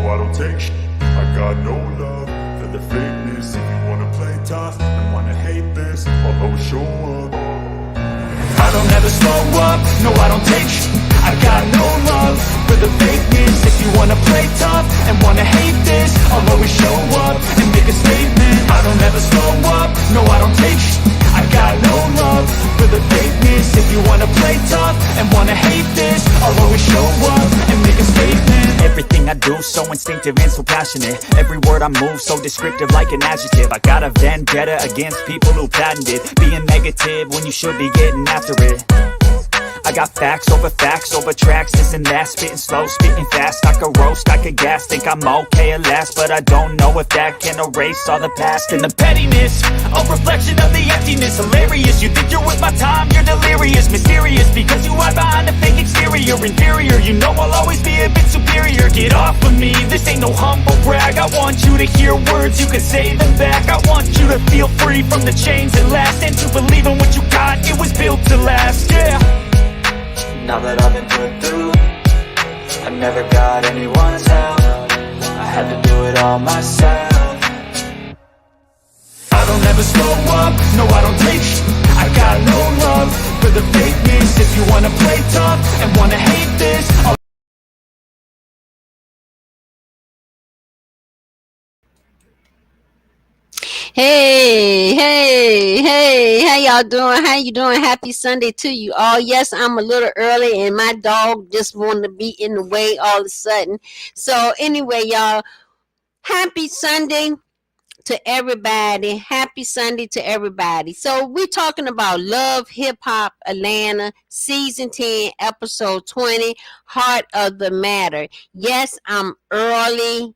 I don't take shit. I got no love for the fakeness. If you wanna play tough and wanna hate this, I'll always show up. I don't ever slow up, no I don't take shit. I got no love for the fakeness. If you wanna play tough and wanna hate this, I'll always show up and make a statement. I don't ever slow up, no I don't take shit. I got no love for the fakeness. If you wanna play tough and wanna hate this, I'll always show up and make a statement. Everything I do so instinctive and so passionate. Every word I move so descriptive like an adjective. I got a vendetta against people who patented being negative when you should be getting after it. I got facts over tracks, this and that. Spitting slow, spitting fast. I could roast, I could gas. Think I'm okay at last, but I don't know if that can erase all the past. And the pettiness, a reflection of the emptiness. Hilarious, you think you're worth my time, you're delirious. Mysterious, because you hide behind a fake exterior. Inferior, you know I'll always be a bit superior. Get off of me, this ain't no humble brag. I want you to hear words, you can say them back. I want you to feel free from the chains that last, and to believe in what you got, it was built to last, yeah. Now that I've been put through, I never got anyone's help. I had to do it all myself. I don't ever slow up, no I don't take shit. I got no love for the fakeness. If you wanna play tough and wanna hate this, Hey, how y'all doing? How you doing? Happy Sunday to you all. Yes, I'm a little early and my dog just wanted to be in the way all of a sudden. So anyway, y'all, happy Sunday to everybody. Happy Sunday to everybody. So we're talking about Love Hip Hop Atlanta, Season 10, Episode 20, Heart of the Matter. Yes, I'm early.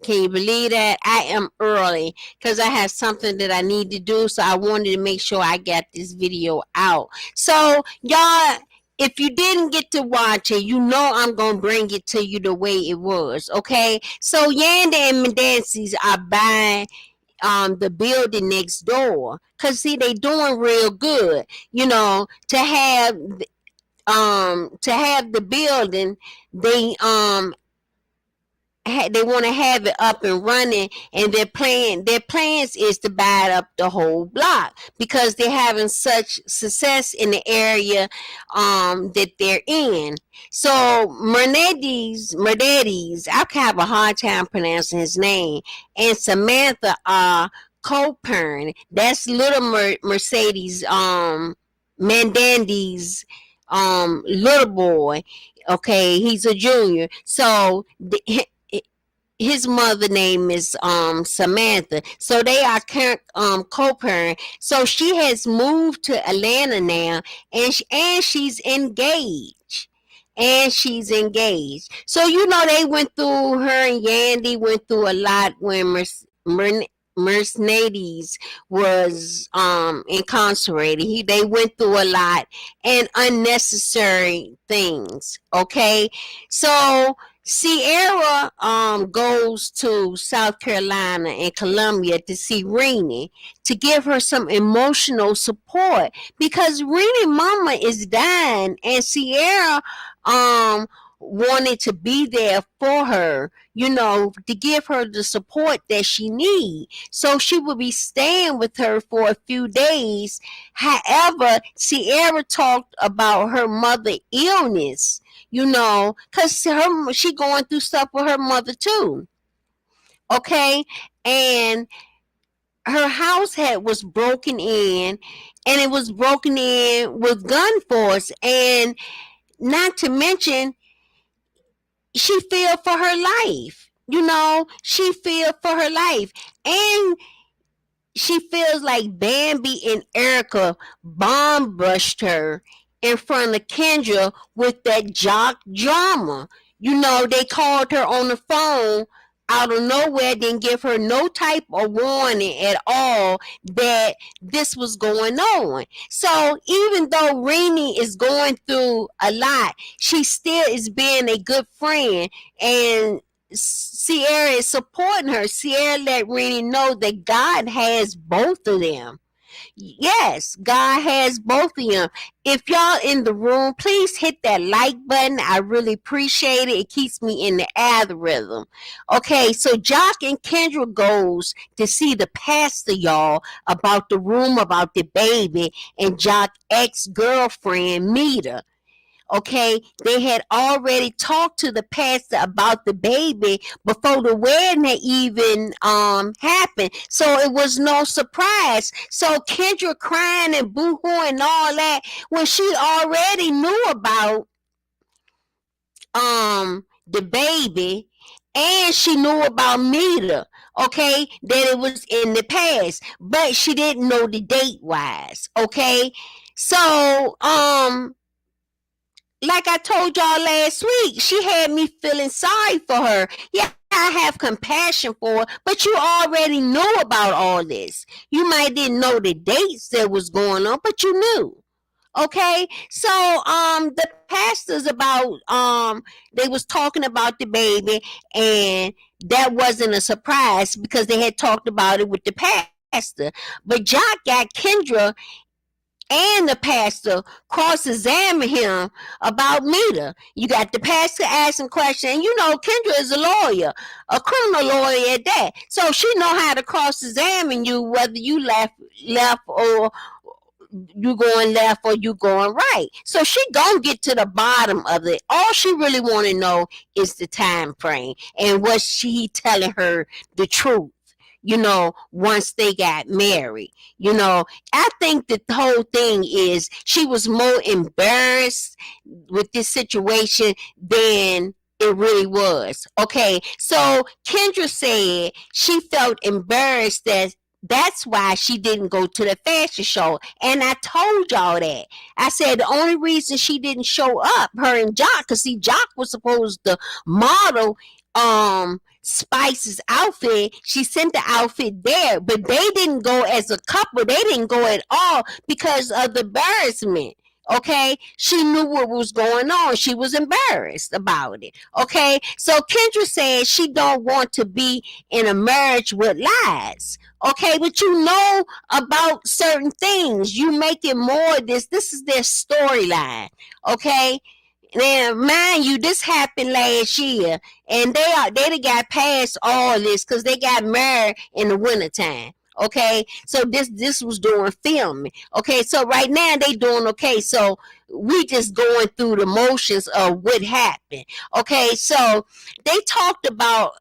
Can you believe that? I am early because I have something that I need to do. So I wanted to make sure I got this video out. So y'all, if you didn't get to watch it, you know I'm going to bring it to you the way it was. Okay. So Yanda and Mendances are buying the building next door. Cause see, they doing real good, you know, to have the building. They want to have it up and running, and their plans is to buy up the whole block because they're having such success in the area that they're in. So Mercedes, I have a hard time pronouncing his name, and Samantha Coburn, that's little Mercedes Mandandy's little boy. Okay, he's a junior. So his mother name is Samantha. So they are co-parent. So she has moved to Atlanta now, and she's engaged. So you know they went through, her and Yandy went through a lot when Mercedes was incarcerated. They went through a lot and unnecessary things. Okay, so Sierra goes to South Carolina and Columbia to see Renee to give her some emotional support because Renee mama is dying, and Sierra wanted to be there for her, you know, to give her the support that she needs. So she will be staying with her for a few days. However, Sierra talked about her mother illness, you know, because she going through stuff with her mother too. Okay, and her house was broken in, and it was broken in with gun force, and not to mention she feared for her life. You know, she feared for her life, and she feels like Bambi and Erica bomb brushed her in front of Kendra with that jock drama. You know, they called her on the phone out of nowhere, didn't give her no type of warning at all that this was going on. So even though Renee is going through a lot, she still is being a good friend, and Sierra is supporting her. Sierra let Renee know that God has both of them. Yes, God has both of them. If y'all in the room, please hit that like button. I really appreciate it. It keeps me in the algorithm. Okay, so Jock and Kendra goes to see the pastor, y'all, about the room about the baby and Jock ex-girlfriend Mita. Okay, they had already talked to the pastor about the baby before the wedding had even happened, so it was no surprise. So Kendra crying and boo-hooing and all that when she already knew about the baby, and she knew about Mita, okay, that it was in the past, but she didn't know the date wise. Okay, so like I told y'all last week, she had me feeling sorry for her. Yeah, I have compassion for her, but you already knew about all this. You might didn't know the dates that was going on, but you knew. Okay, so the pastors about they was talking about the baby, and that wasn't a surprise because they had talked about it with the pastor. But Jock got Kendra and the pastor cross-examine him about Mita. You got the pastor asking questions, and you know Kendra is a lawyer, a criminal lawyer at that. So she know how to cross-examine you whether you left or you going left or you going right. So she gonna get to the bottom of it. All she really want to know is the time frame and was she telling her the truth, once they got married. I think that the whole thing is she was more embarrassed with this situation than it really was. Okay, so Kendra said she felt embarrassed that's why she didn't go to the fashion show. And I told y'all that. I said the only reason she didn't show up, her and Jock, because see, Jock was supposed to model Spice's outfit. She sent the outfit there, but they didn't go as a couple. They didn't go at all because of the embarrassment. Okay, she knew what was going on. She was embarrassed about it. Okay, so Kendra said she don't want to be in a marriage with lies. Okay, but you know about certain things. You make it more this is their storyline. Okay, now mind you, this happened last year, and they got past all this because they got married in the wintertime. Okay, so this was doing filming. Okay, so right now they doing okay. So we just going through the motions of what happened. Okay, so they talked about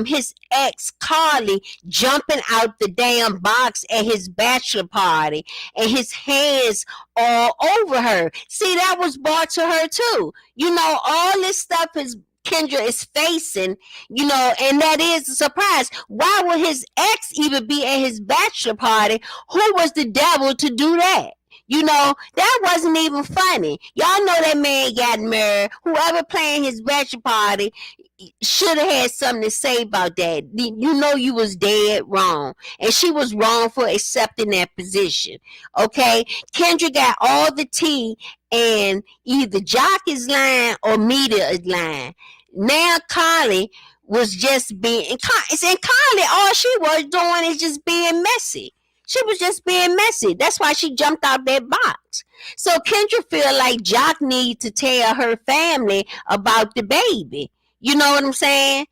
his ex Carly jumping out the damn box at his bachelor party and his hands all over her. See, that was brought to her too. All this stuff is Kendra is facing, and that is a surprise. Why would his ex even be at his bachelor party? Who was the devil to do that? That wasn't even funny. Y'all know that man got married. Whoever planned his bachelor party should have had something to say about that. You was dead wrong. And she was wrong for accepting that position. Okay? Kendra got all the tea, and either Jock is lying or Mita is lying. Now Carly was just being, and Carly, all she was doing is just being messy. She was just being messy. That's why she jumped out that box. So Kendra feel like Jock needs to tell her family about the baby. You know what I'm saying?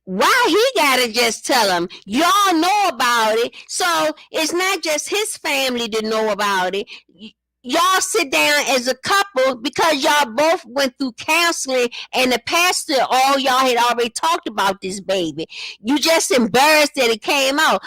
Why he gotta just tell them? Y'all know about it. So it's not just his family to know about it. Y'all sit down as a couple because y'all both went through counseling, and the pastor, all y'all had already talked about this baby. You just embarrassed that it came out.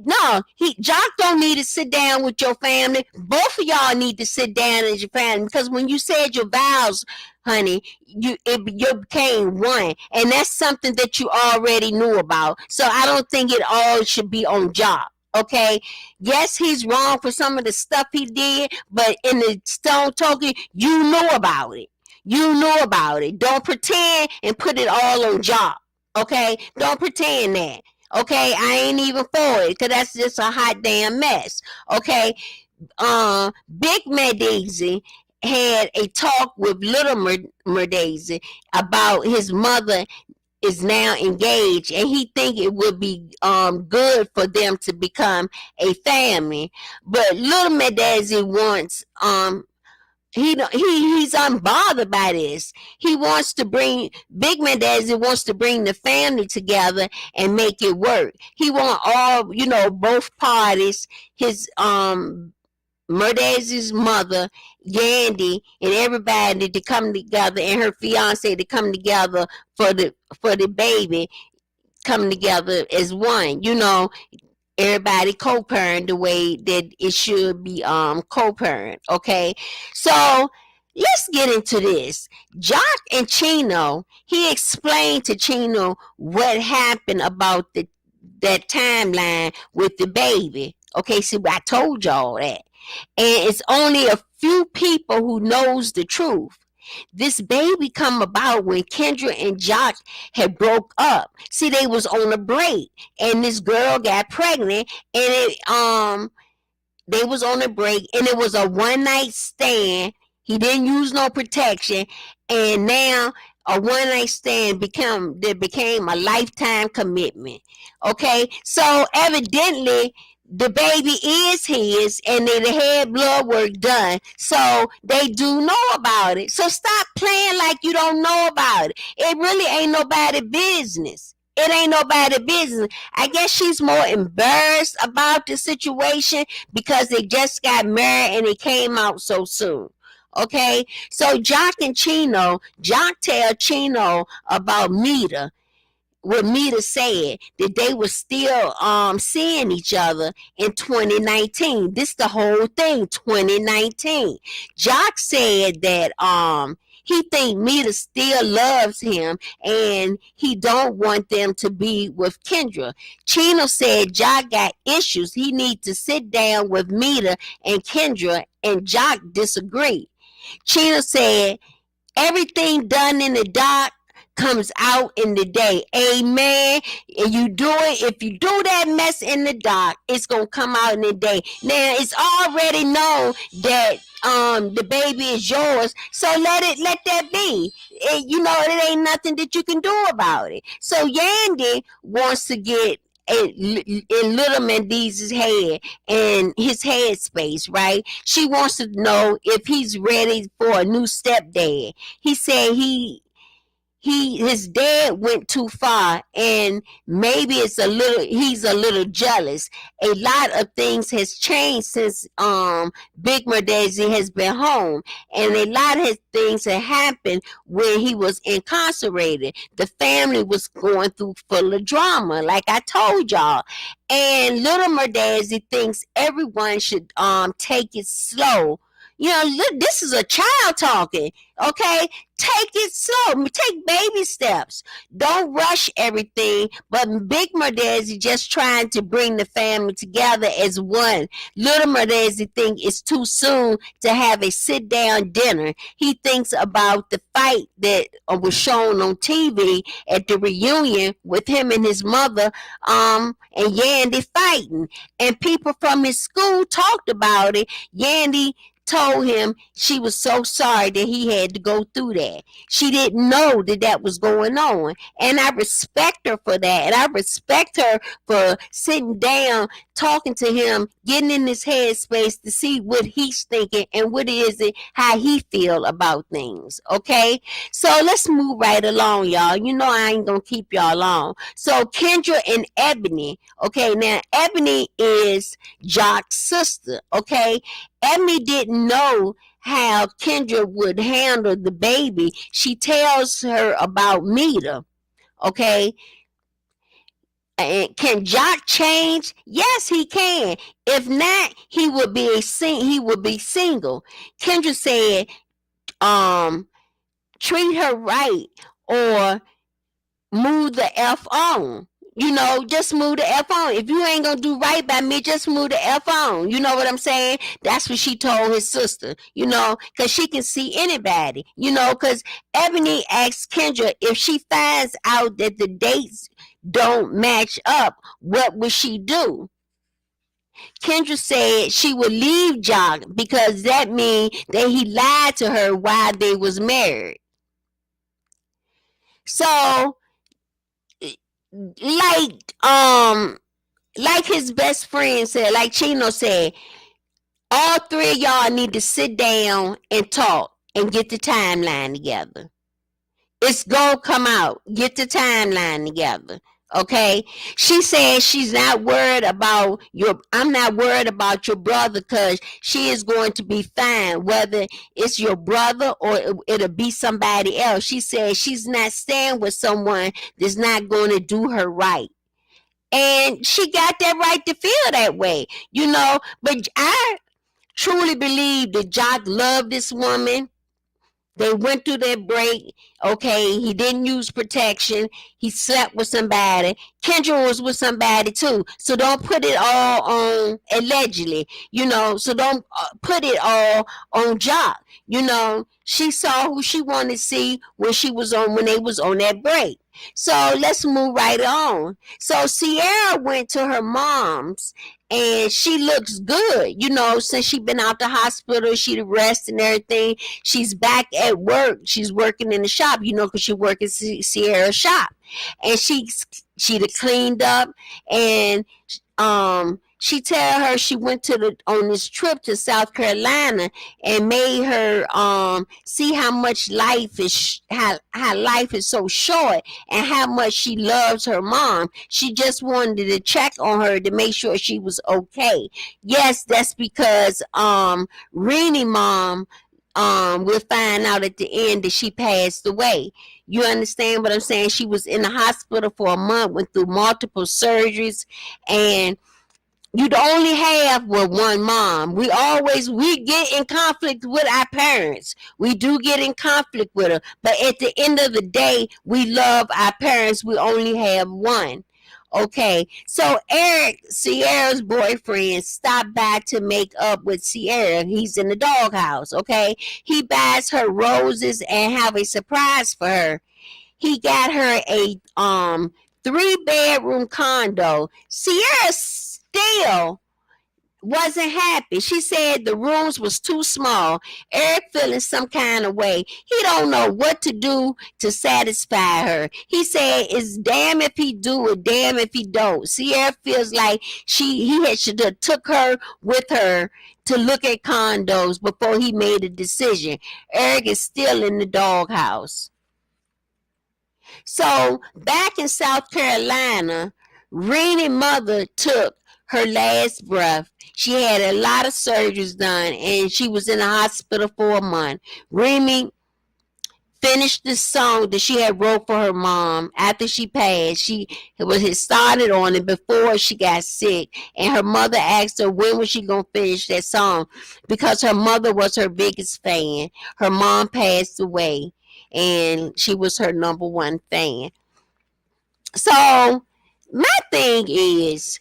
No, Jock don't need to sit down with your family. Both of y'all need to sit down as your family, because when you said your vows, honey, you became one, and that's something that you already knew about. So I don't think it all should be on Jock. Okay, yes, he's wrong for some of the stuff he did, but in the stone token, you knew about it. You knew about it. Don't pretend and put it all on Jock. Okay, don't pretend that. Okay, I ain't even for it, because that's just a hot damn mess. Okay, Big Merdazy had a talk with Little Merdazy about his mother is now engaged, and he think it would be good for them to become a family. But little Madazi wants he's unbothered by this. He wants to bring Big Madazi wants to bring the family together and make it work. He want all, both parties, his Murdazi's mother, Yandy, and everybody to come together, and her fiance to come together for the baby, come together as one. Everybody co-parent the way that it should be co-parent. Okay, so let's get into this. Jock and Chino, he explained to Chino what happened about that timeline with the baby. Okay, see, I told y'all that. And it's only a few people who knows the truth. This baby come about when Kendra and Jock had broke up. See, they was on a break, and this girl got pregnant, and they was on a break, and it was a one night stand. He didn't use no protection, and now a one night stand became a lifetime commitment. Okay, so evidently the baby is his, and they had blood work done, so they do know about it. So stop playing like you don't know about it. It really ain't nobody business. It ain't nobody business. I guess she's more embarrassed about the situation because they just got married and it came out so soon. Okay, so Jock tell Chino about Mita, what Mita said, that they were still seeing each other in 2019. This the whole thing, 2019. Jock said that he think Mita still loves him and he don't want them to be with Kendra. Chino said Jock got issues. He need to sit down with Mita and Kendra, and Jock disagreed. Chino said everything done in the dark comes out in the day. Amen. And if you do that mess in the dark, it's gonna come out in the day. Now it's already known that the baby is yours, so let that be. It ain't nothing that you can do about it. So Yandy wants to get in little Mandiz's head and his head space, right? She wants to know if he's ready for a new stepdad. He said his dad went too far, and maybe he's a little jealous. A lot of things has changed since Big Murdazi has been home, and a lot of things have happened when he was incarcerated. The family was going through full of drama, like I told y'all. And little Murdazi thinks everyone should take it slow. This is a child talking, okay? Take it slow. Take baby steps. Don't rush everything. But Big Murdazi just trying to bring the family together as one. Little Murdazi think it's too soon to have a sit-down dinner. He thinks about the fight that was shown on TV at the reunion with him and his mother and Yandy fighting. And people from his school talked about it. Yandy told him she was so sorry that he had to go through that. She didn't know that was going on. And I respect her for that. And I respect her for sitting down, talking to him, getting in his headspace to see what he's thinking and how he feel about things. Okay? So let's move right along, y'all. I ain't gonna keep y'all long. So Kendra and Ebony. Okay, now Ebony is Jock's sister. Okay? Ebony didn't know how Kendra would handle the baby. She tells her about Mita. Okay? And can Jock change? Yes, he can. If not, he would be single. Kendra said, treat her right or move the F on. Just move the F on. If you ain't gonna do right by me, just move the F on. You know what I'm saying? That's what she told his sister, because she can see anybody, because Ebony asked Kendra if she finds out that the dates don't match up, what would she do? Kendra said she would leave Jock because that means that he lied to her while they was married. So like like his best friend said, like Chino said, all three of y'all need to sit down and talk and get the timeline together. It's gonna come out. Get the timeline together. Okay. She says she's not worried about your I'm not worried about your brother because she is going to be fine, whether it's your brother or it'll be somebody else. She says she's not staying with someone that's not going to do her right. And she got that right to feel that way, But I truly believe that Jock loved this woman. They went through their break. Okay, he didn't use protection. He slept with somebody. Kendra was with somebody too. So don't put it all on allegedly, So don't put it all on Jock. She saw who she wanted to see when they was on that break. So let's move right on. So Sierra went to her mom's and she looks good, since she been out the hospital, she rested and everything. She's back at work. She's working in the shop, because she works at Sierra's shop. And she'd cleaned up and she tell her she went on this trip to South Carolina and made her see how much life is how life is so short and how much she loves her mom. She just wanted to check on her to make sure she was okay. Yes, that's because Renee mom we'll find out at the end that she passed away. You understand what I'm saying? She was in the hospital for a month, went through multiple surgeries, and you'd only have one mom. We get in conflict with our parents. We do get in conflict with her. But at the end of the day, we love our parents. We only have one. Okay, so Eric, Sierra's boyfriend, stopped by to make up with Sierra. He's in the doghouse, okay? He buys her roses and have a surprise for her. He got her a 3-bedroom condo. Sierra still wasn't happy. She said the rooms was too small. Eric feeling some kind of way. He don't know what to do to satisfy her. He said it's damn if he do or damn if he don't. Sierra feels like he should have took her with her to look at condos before he made a decision. Eric is still in the doghouse. So back in South Carolina, Renee's mother took her last breath. She had a lot of surgeries done and she was in the hospital for a month. Renee finished the song that she had wrote for her mom after she passed. She had started on it before she got sick, and her mother asked her when was she going to finish that song because her mother was her biggest fan. Her mom passed away and she was her number one fan. So my thing is,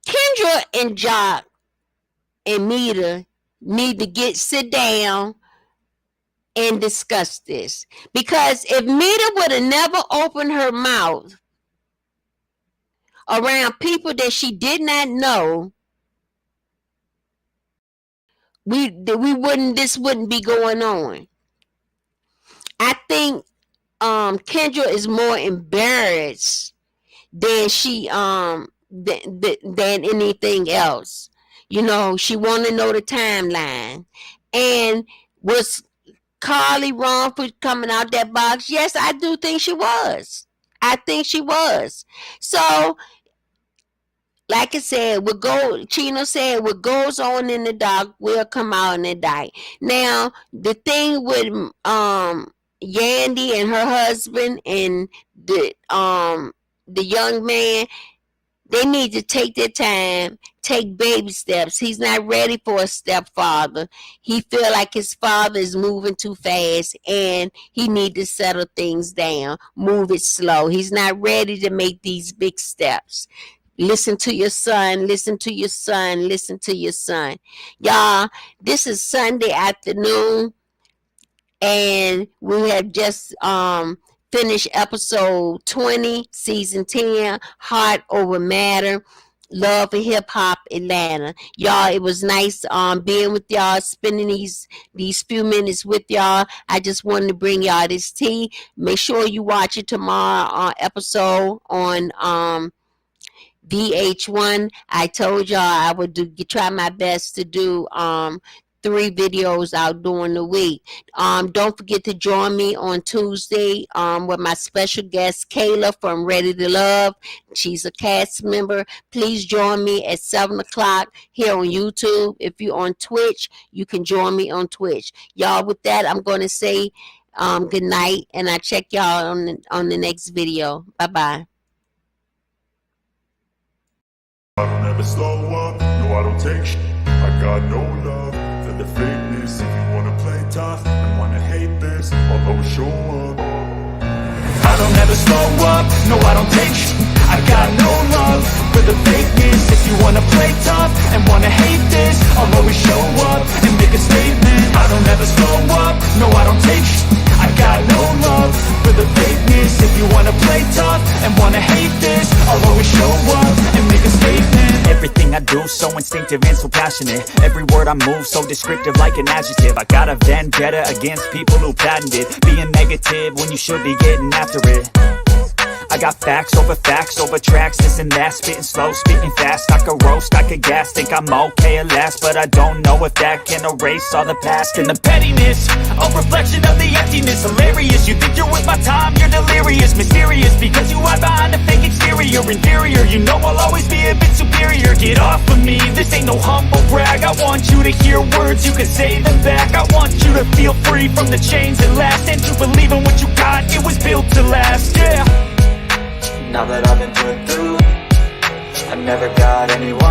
Kendra and Jock and Mita need to sit down and discuss this. Because if Mita would have never opened her mouth around people that she did not know, this wouldn't be going on. I think Kendra is more embarrassed than she than anything else. She want to know the timeline. And was Carly wrong for coming out that box? Yes, I do think she was. I think she was. So, like I said, Chino said, what goes on in the dark will come out in the night. Now, the thing with Yandy and her husband and the young man, they need to take their time, take baby steps. He's not ready for a stepfather. He feel like his father is moving too fast and he need to settle things down, move it slow. He's not ready to make these big steps. Listen to your son, listen to your son, listen to your son. Y'all, this is Sunday afternoon and we have just finished episode 20, season 10, Heart Over Matter. Love and Hip Hop Atlanta. Y'all, it was nice being with y'all, spending these few minutes with y'all. I just wanted to bring y'all this tea. Make sure you watch it tomorrow episode on VH1. I told y'all I would try my best to do 3 videos out during the week. Don't forget to join me on Tuesday with my special guest Kayla from Ready to Love. She's a cast member. Please join me at 7 o'clock here on YouTube. If you're on Twitch, you can join me on Twitch. Y'all, with that, I'm going to say good night, and I check y'all on the next video. Bye-bye. I don't ever slow up, no I don't take shit. I got no love for the fakeness. If you wanna play tough and wanna hate this, I'll always show up. I don't ever slow up, no I don't take shit. I got no love for the fakeness. If you wanna play tough and wanna hate this, I'll always show up and make a statement. I don't ever slow up, no I don't take shit. I got no love for the fakeness. If you wanna play tough and wanna hate this, I'll always show up and make a statement. Everything I do so instinctive and so passionate. Every word I move so descriptive like an adjective. I got a vendetta against people who patented being negative when you should be getting after it. I got facts over tracks, this and that. Spitting slow, spitting fast, I could roast, I could gas. Think I'm okay at last, but I don't know if that can erase all the past. And the pettiness, a reflection of the emptiness. Hilarious, you think you're with my time, you're delirious. Mysterious, because you hide behind a fake exterior. Inferior, you know I'll always be a bit superior. Get off of me, this ain't no humble brag. I want you to hear words, you can say them back. I want you to feel free from the chains that last, and to believe in what you got, it was built to last, yeah. Now that I've been put through, I never got anyone